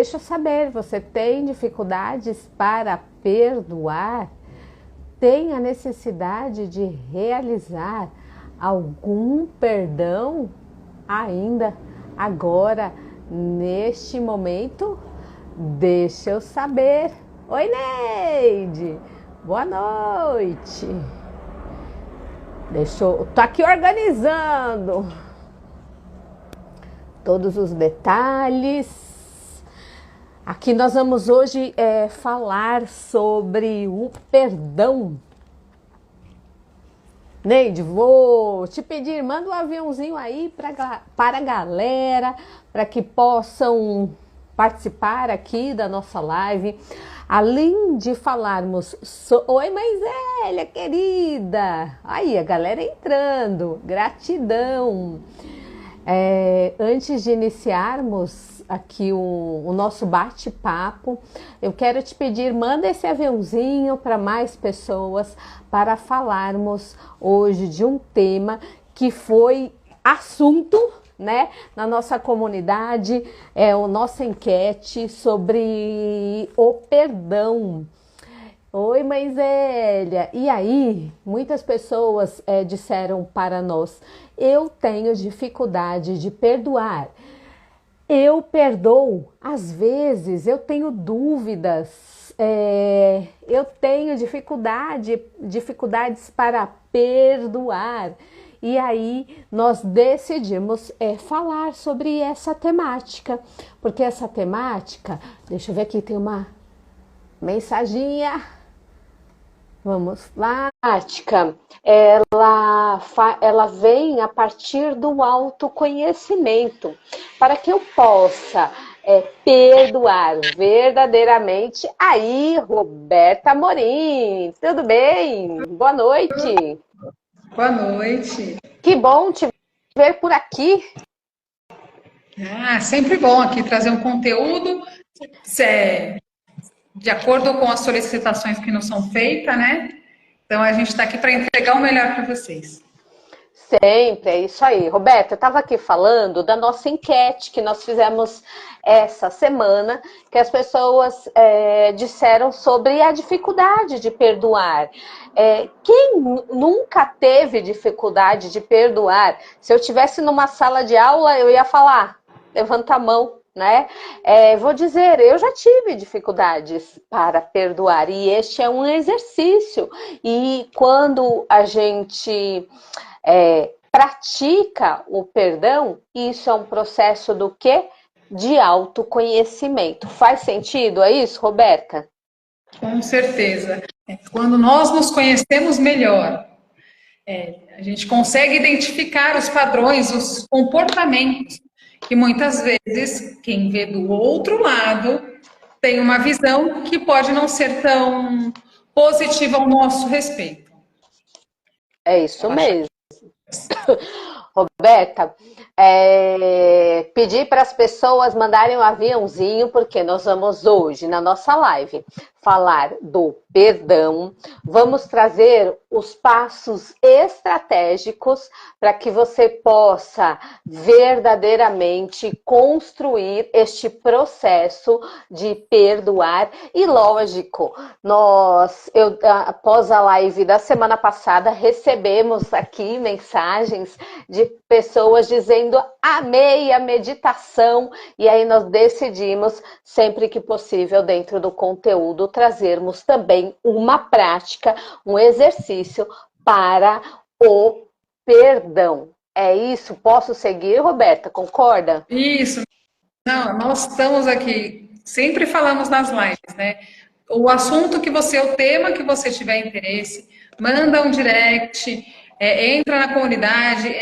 deixa eu saber, você tem dificuldades para perdoar? Tem a necessidade de realizar algum perdão ainda agora, neste momento? Deixa eu saber. Oi, Neide! Boa noite! Tô aqui organizando todos os detalhes. Aqui nós vamos hoje falar sobre o perdão. Neide, vou te pedir, manda um aviãozinho aí para a galera, para que possam participar aqui da nossa live. Além de falarmos... Oi, Mãe Zélia, querida! Aí, a galera entrando, gratidão! Antes de iniciarmos aqui o nosso bate-papo, eu quero te pedir, manda esse aviãozinho para mais pessoas para falarmos hoje de um tema que foi assunto, né, na nossa comunidade, a nossa enquete sobre o perdão. Oi, Mãe Zélia! E aí, muitas pessoas disseram para nós, eu tenho dificuldade de perdoar. Eu perdoo, às vezes eu tenho dúvidas, eu tenho dificuldades para perdoar. E aí nós decidimos falar sobre essa temática, porque essa temática, deixa eu ver aqui, tem uma mensaginha. Vamos lá. A prática, ela vem a partir do autoconhecimento. Para que eu possa perdoar verdadeiramente. Aí, Roberta Amorim, tudo bem? Boa noite. Boa noite. Que bom te ver por aqui. Sempre bom aqui trazer um conteúdo de acordo com as solicitações que nos são feitas, né? Então a gente está aqui para entregar o melhor para vocês. Sempre, é isso aí. Roberta, eu estava aqui falando da nossa enquete que nós fizemos essa semana, que as pessoas disseram sobre a dificuldade de perdoar. Quem nunca teve dificuldade de perdoar? Se eu estivesse numa sala de aula, eu ia falar, levanta a mão. Né? Vou dizer, eu já tive dificuldades para perdoar e este é um exercício. E quando a gente pratica o perdão, isso é um processo do quê? De autoconhecimento. Faz sentido? É isso, Roberta? Com certeza. Quando nós nos conhecemos melhor, a gente consegue identificar os padrões, os comportamentos que muitas vezes quem vê do outro lado tem uma visão que pode não ser tão positiva ao nosso respeito. É isso mesmo. Roberta, pedir para as pessoas mandarem um aviãozinho, porque nós vamos hoje, na nossa live, falar do perdão. Vamos trazer os passos estratégicos para que você possa verdadeiramente construir este processo de perdoar. E lógico, após a live da semana passada, recebemos aqui mensagens de pessoas dizendo amei a meditação, e aí nós decidimos, sempre que possível, dentro do conteúdo, trazermos também uma prática, um exercício para o perdão. É isso? Posso seguir, Roberta? Concorda? Isso. Não, nós estamos aqui, sempre falamos nas lives, né? O assunto que você, o tema que você tiver interesse, manda um direct, entra na comunidade,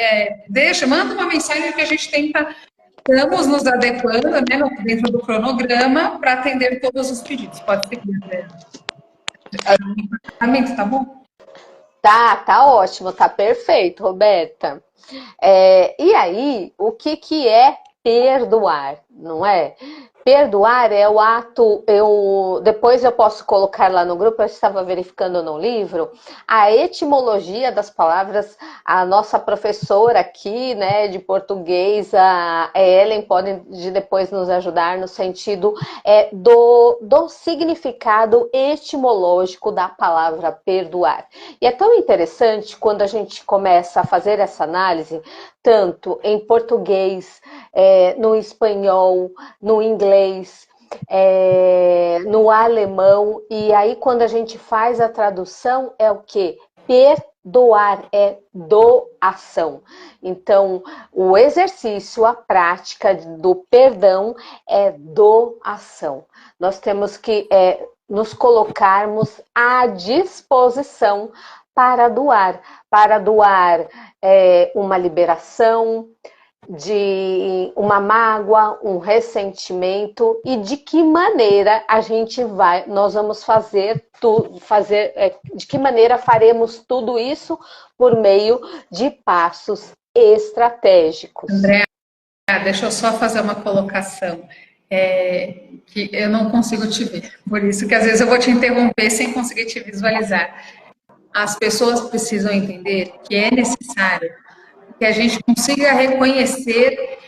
manda uma mensagem que a gente estamos nos adequando, né, dentro do cronograma para atender todos os pedidos. Pode seguir, André. Tá bom? Tá ótimo, tá perfeito, Roberta. E aí, o que é perdoar, não é? perdoar é o ato, depois eu posso colocar lá no grupo, eu estava verificando no livro, a etimologia das palavras, a nossa professora aqui, né, de português, a Ellen, pode depois nos ajudar no sentido do significado etimológico da palavra perdoar. E é tão interessante quando a gente começa a fazer essa análise, tanto em português, no espanhol, no inglês, no alemão, e aí quando a gente faz a tradução é o quê? Perdoar, é doação. Então, o exercício, a prática do perdão é doação. Nós temos que nos colocarmos à disposição para doar uma liberação de uma mágoa, um ressentimento, e de que maneira nós vamos de que maneira faremos tudo isso por meio de passos estratégicos. Andréa, deixa eu só fazer uma colocação, que eu não consigo te ver, por isso que às vezes eu vou te interromper sem conseguir te visualizar. As pessoas precisam entender que é necessário que a gente consiga reconhecer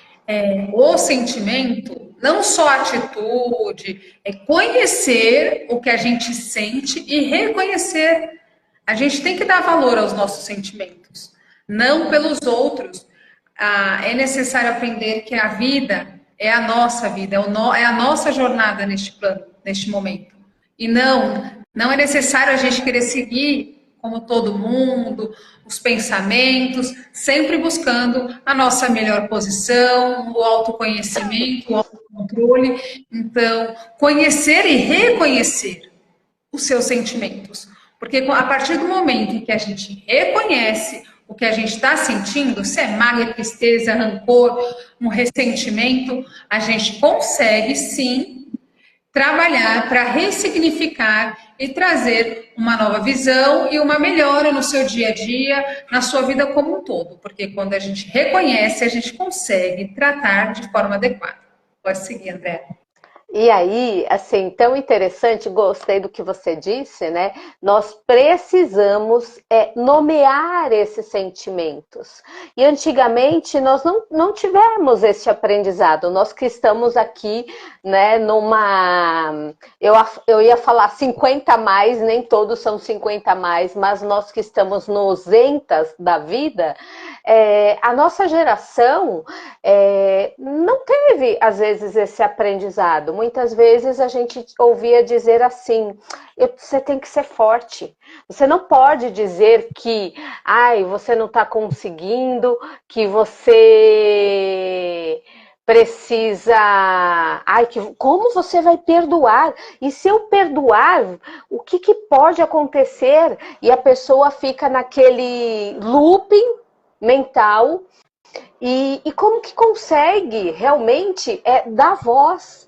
o sentimento, não só a atitude, conhecer o que a gente sente e reconhecer. A gente tem que dar valor aos nossos sentimentos, não pelos outros. É necessário aprender que a vida é a nossa vida, é a nossa jornada neste plano, neste momento. E não é necessário a gente querer seguir como todo mundo, os pensamentos, sempre buscando a nossa melhor posição, o autoconhecimento, o autocontrole. Então, conhecer e reconhecer os seus sentimentos. Porque a partir do momento em que a gente reconhece o que a gente está sentindo, se é mágoa, tristeza, rancor, um ressentimento, a gente consegue, sim, trabalhar para ressignificar e trazer uma nova visão e uma melhora no seu dia a dia, na sua vida como um todo. Porque quando a gente reconhece, a gente consegue tratar de forma adequada. Pode seguir, André. E aí, assim, tão interessante, gostei do que você disse, né? Nós precisamos nomear esses sentimentos. E antigamente nós não tivemos esse aprendizado. Nós que estamos aqui, né, eu ia falar 50 a mais, nem todos são 50 a mais, mas nós que estamos nos entas da vida, a nossa geração não teve, às vezes, esse aprendizado. Muitas vezes a gente ouvia dizer assim, você tem que ser forte. Você não pode dizer que você não está conseguindo, que você precisa... como você vai perdoar? E se eu perdoar, o que pode acontecer? E a pessoa fica naquele looping mental. E como que consegue realmente dar voz,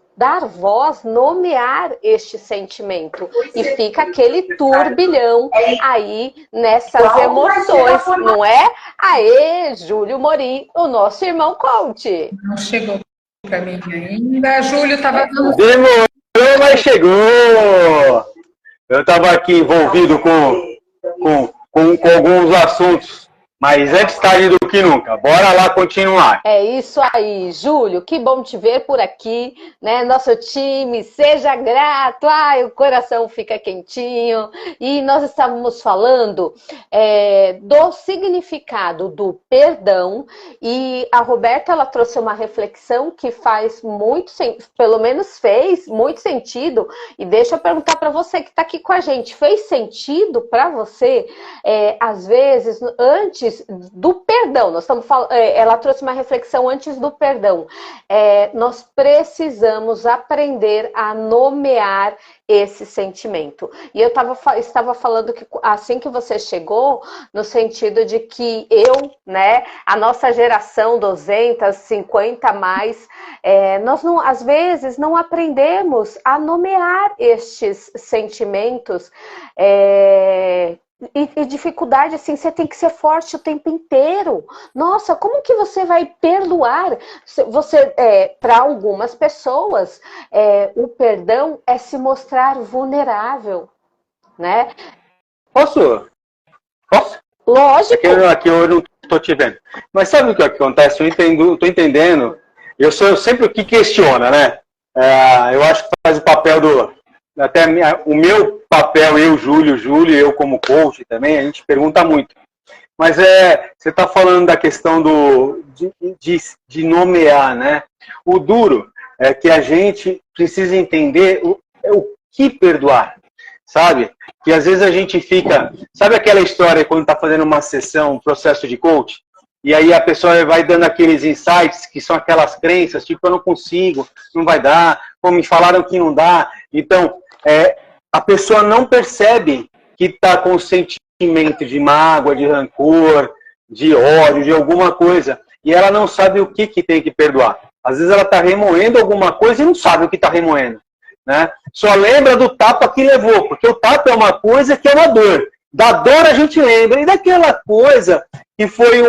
nomear este sentimento? E fica aquele turbilhão aí nessas emoções, não é? Aê, Júlio Morim, o nosso irmão coach. Não chegou para mim ainda. Júlio estava... Demorou, mas chegou! Eu estava aqui envolvido com alguns assuntos. Mas antes tarde do que nunca. Bora lá continuar. É isso aí, Júlio. Que bom te ver por aqui, né? Nosso time, seja grato. O coração fica quentinho. E nós estávamos falando do significado do perdão. E a Roberta, ela trouxe uma reflexão que faz pelo menos fez muito sentido. E deixa eu perguntar para você que está aqui com a gente. Fez sentido para você, às vezes, antes do perdão, nós estamos falando, ela trouxe uma reflexão antes do perdão. Nós precisamos aprender a nomear esse sentimento. E eu estava falando que assim que você chegou, no sentido de que a nossa geração 200, 50 mais, nós às vezes não aprendemos a nomear estes sentimentos e dificuldade, assim, você tem que ser forte o tempo inteiro. Nossa, como que você vai perdoar? Você, para algumas pessoas, o perdão é se mostrar vulnerável, né? Posso? Posso? Lógico. Aqui eu não estou te vendo. Mas sabe o que acontece? Eu estou entendendo. Eu sou sempre o que questiona, né? Eu acho que faz o papel do... Até o meu papel, Júlio, eu como coach também, a gente pergunta muito. Mas você está falando da questão de nomear, né? O duro é que a gente precisa entender o que perdoar, sabe? Que às vezes a gente fica... Sabe aquela história quando está fazendo uma sessão, um processo de coach? E aí a pessoa vai dando aqueles insights, que são aquelas crenças, tipo, eu não consigo, não vai dar, como me falaram que não dá. Então, a pessoa não percebe que está com sentimento de mágoa, de rancor, de ódio, de alguma coisa. E ela não sabe o que tem que perdoar. Às vezes ela está remoendo alguma coisa e não sabe o que está remoendo. Né? Só lembra do tapa que levou, porque o tapa é uma coisa que é uma dor. Da dor a gente lembra. E daquela coisa que foi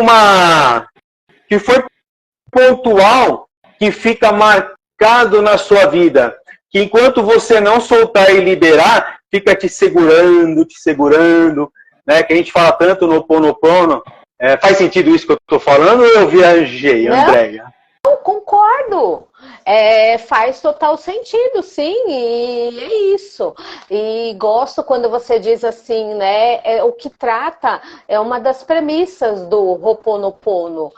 pontual, que fica marcado na sua vida, que enquanto você não soltar e liberar, fica te segurando, né? Que a gente fala tanto no Ho'oponopono. Faz sentido isso que eu estou falando ou eu viajei, Andréia? Não, concordo. Faz total sentido, sim, e é isso. E gosto quando você diz assim, né? O que trata é uma das premissas do Ho'oponopono.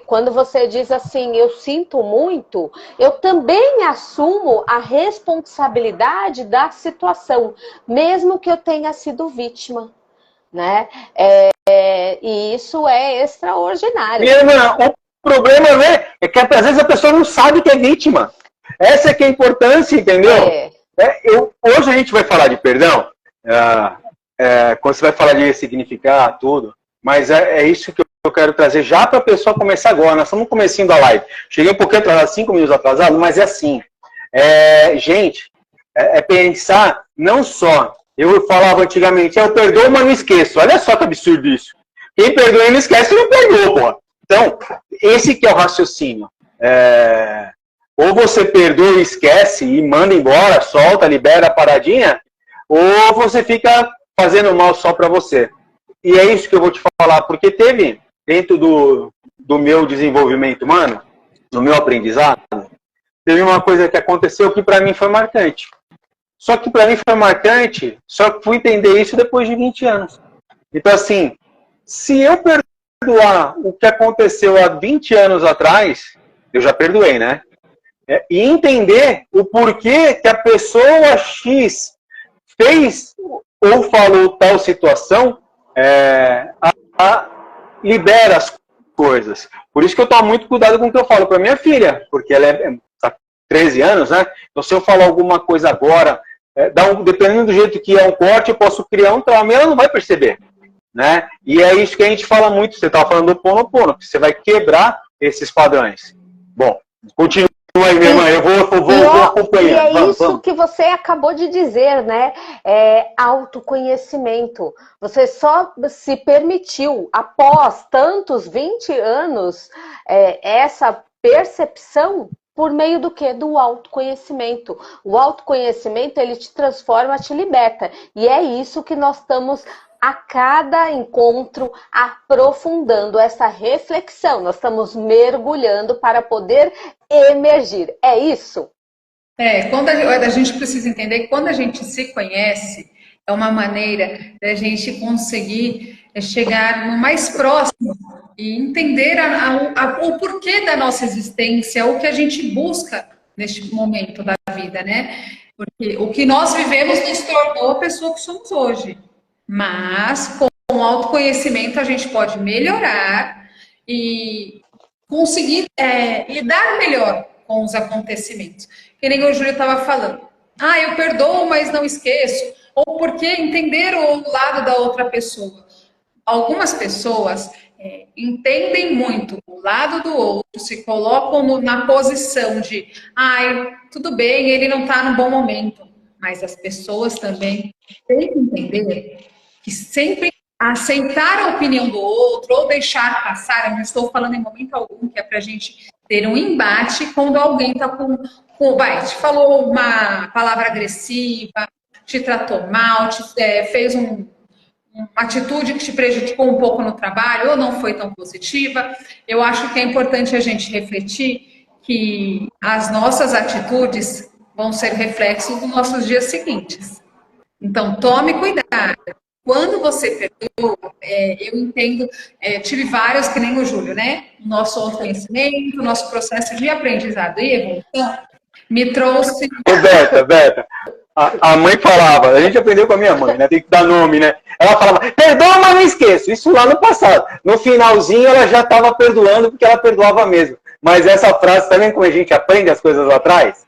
Quando você diz assim, eu sinto muito, eu também assumo a responsabilidade da situação, mesmo que eu tenha sido vítima, né? E isso é extraordinário. Minha irmã, o problema, né, é que às vezes a pessoa não sabe que é vítima. Essa é que é a importância, entendeu? Hoje a gente vai falar de perdão, quando você vai falar de ressignificar tudo, mas é isso que eu quero trazer já para a pessoa começar agora. Nós estamos no comecinho da live. Cheguei um pouquinho atrasado, 5 minutos atrasado, mas é assim. Gente, pensar não só... Eu falava antigamente, eu perdoo, mas não esqueço. Olha só que absurdo isso. Quem perdoa e não esquece, não perdoa, pô. Então, esse que é o raciocínio. Ou você perdoa e esquece e manda embora, solta, libera a paradinha, ou você fica fazendo mal só para você. E é isso que eu vou te falar, porque teve, dentro do meu desenvolvimento humano, no meu aprendizado, teve uma coisa que aconteceu que para mim foi marcante. Só que para mim foi marcante, só que fui entender isso depois de 20 anos. Então, assim, se eu perdoar o que aconteceu há 20 anos atrás, eu já perdoei, né? E entender o porquê que a pessoa X fez ou falou tal situação, libera as coisas. Por isso que eu tomo muito cuidado com o que eu falo para minha filha, porque ela tá 13 anos, né? Então, se eu falar alguma coisa agora, dependendo do jeito que é um corte, eu posso criar um trauma e ela não vai perceber. Né? E é isso que a gente fala muito, você estava falando do Ho'oponopono, que você vai quebrar esses padrões. Bom, continua aí, minha irmã, eu vou acompanhar. E é isso que você acabou de dizer, né? Autoconhecimento. Você só se permitiu, após tantos 20 anos, essa percepção por meio do quê? Do autoconhecimento. O autoconhecimento, ele te transforma, te liberta. E é isso que nós estamos a cada encontro aprofundando essa reflexão. Nós estamos mergulhando para poder emergir. É isso? Quando a gente precisa entender que quando a gente se conhece, é uma maneira da gente conseguir chegar no mais próximo e entender o porquê da nossa existência, o que a gente busca neste momento da vida, né? Porque o que nós vivemos nos tornou a pessoa que somos hoje. Mas, com o autoconhecimento, a gente pode melhorar e conseguir lidar melhor com os acontecimentos. Que nem o Júlio estava falando. Eu perdoo, mas não esqueço. Ou porque entender o lado da outra pessoa. Algumas pessoas entendem muito o lado do outro, se colocam na posição de tudo bem, ele não está no bom momento. mas as pessoas também têm que entender que sempre aceitar a opinião do outro ou deixar passar, eu não estou falando em momento algum que é para a gente ter um embate quando alguém está vai, te falou uma palavra agressiva, te tratou mal, fez uma atitude que te prejudicou um pouco no trabalho ou não foi tão positiva. Eu acho que é importante a gente refletir que as nossas atitudes vão ser reflexos dos nossos dias seguintes. Então, tome cuidado. Quando você perdoa, eu entendo, tive vários, que nem o Júlio, né? O nosso autoconhecimento, o nosso processo de aprendizado e evolução me trouxe... Ô, Beta, a mãe falava, a gente aprendeu com a minha mãe, né? Tem que dar nome, né? Ela falava, perdoa, mas não esqueço. Isso lá no passado. No finalzinho, ela já estava perdoando, porque ela perdoava mesmo. Mas essa frase, tá vendo como a gente aprende as coisas lá atrás?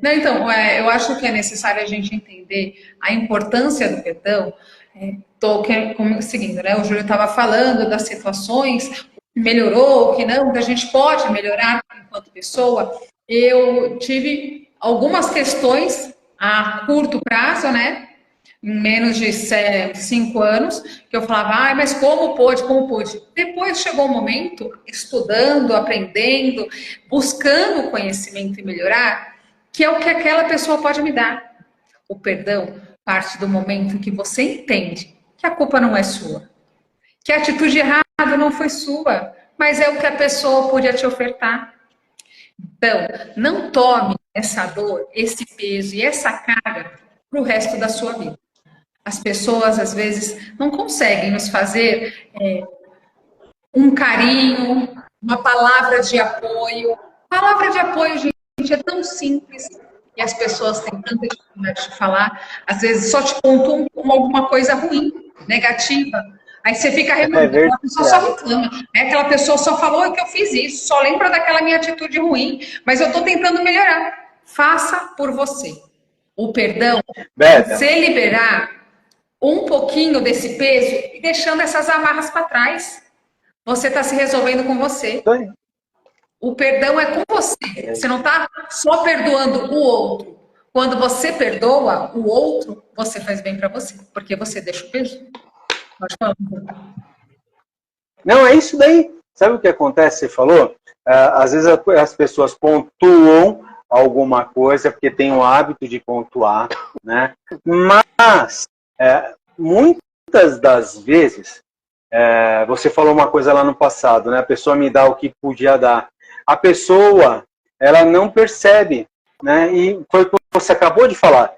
Não, então, eu acho que é necessário a gente entender a importância do perdão. Estou seguindo, né? O Júlio estava falando das situações, melhorou, que não, que a gente pode melhorar enquanto pessoa. Eu tive algumas questões a curto prazo, né? Em menos de 5 anos, que eu falava, mas como pôde, como pôde? Depois chegou um momento, estudando, aprendendo, buscando conhecimento e melhorar, que é o que aquela pessoa pode me dar. O perdão parte do momento que você entende que a culpa não é sua, que a atitude errada não foi sua, mas é o que a pessoa podia te ofertar. Então, não tome essa dor, esse peso e essa carga para o resto da sua vida. As pessoas, às vezes, não conseguem nos fazer um carinho, uma palavra de apoio. Palavra de apoio, gente, é tão simples e as pessoas têm tanta dificuldade de falar. Às vezes, só te contam alguma coisa ruim, negativa. Aí você fica reclamando, a pessoa só reclama. Aquela pessoa só falou que eu fiz isso, só lembra daquela minha atitude ruim, mas eu estou tentando melhorar. Faça por você. O perdão, você liberar um pouquinho desse peso e deixando essas amarras para trás. Você está se resolvendo com você. O perdão é com você. Você não está só perdoando o outro. Quando você perdoa o outro, você faz bem para você, porque você deixa o peso. Pode falar. Não, é isso daí. Sabe o que acontece? Você falou? Às vezes as pessoas pontuam alguma coisa porque tem o hábito de pontuar, né? Mas muitas das vezes você falou uma coisa lá no passado, né? A pessoa me dá o que podia dar. A pessoa, ela não percebe, né? E foi o que você acabou de falar.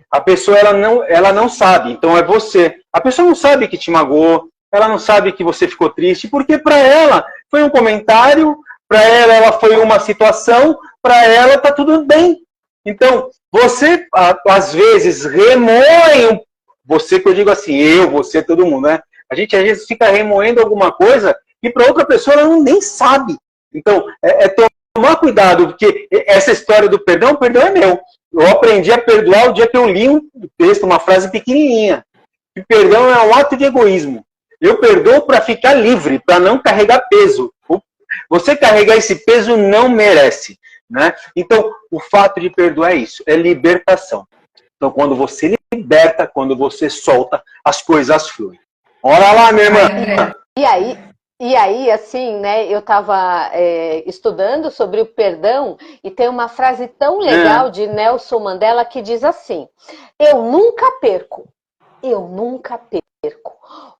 A pessoa, ela não sabe, então é você. A pessoa não sabe que te magoou, ela não sabe que você ficou triste, porque para ela foi um comentário, para ela foi uma situação, para ela tá tudo bem. Então, você, às vezes, remoe, você que eu digo assim, você, todo mundo, né? A gente, às vezes, fica remoendo alguma coisa que para outra pessoa ela nem sabe. Então, tomar cuidado, porque essa história do perdão, o perdão é meu. Eu aprendi a perdoar o dia que eu li um texto, uma frase pequenininha. Que perdão é um ato de egoísmo. Eu perdoo para ficar livre, para não carregar peso. Você carregar esse peso não merece, né? Então, o fato de perdoar é isso, é libertação. Então, quando você liberta, quando você solta, as coisas fluem. Olha lá, minha irmã! E aí, assim, né, eu estava estudando sobre o perdão e tem uma frase tão legal de Nelson Mandela que diz assim: eu nunca perco, eu nunca perco.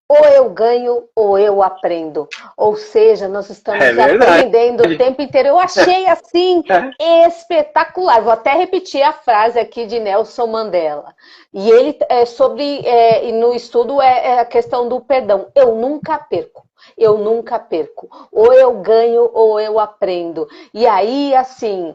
Ou eu ganho ou eu aprendo. Ou seja, nós estamos aprendendo o tempo inteiro. Eu achei assim espetacular. Vou até repetir a frase aqui de Nelson Mandela. E ele no estudo é a questão do perdão. Eu nunca perco. Eu nunca perco. Ou eu ganho ou eu aprendo. E aí, assim,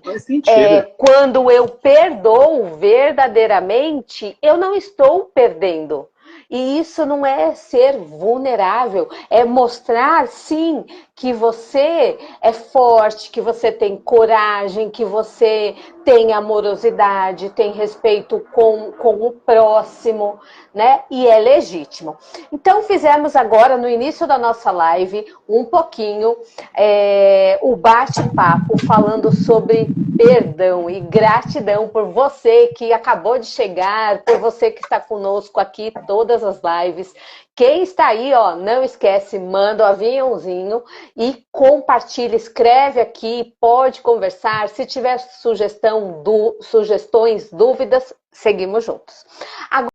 quando eu perdoo verdadeiramente, eu não estou perdendo. E isso não é ser vulnerável, é mostrar, sim, que você é forte, que você tem coragem, que você tem amorosidade, tem respeito com o próximo, né? E é legítimo. Então, fizemos agora, no início da nossa live, um pouquinho o bate-papo falando sobre perdão e gratidão por você que acabou de chegar, por você que está conosco aqui todas as lives. Quem está aí, ó, não esquece, manda o aviãozinho e compartilha, escreve aqui, pode conversar. Se tiver sugestões, dúvidas, seguimos juntos. Agora,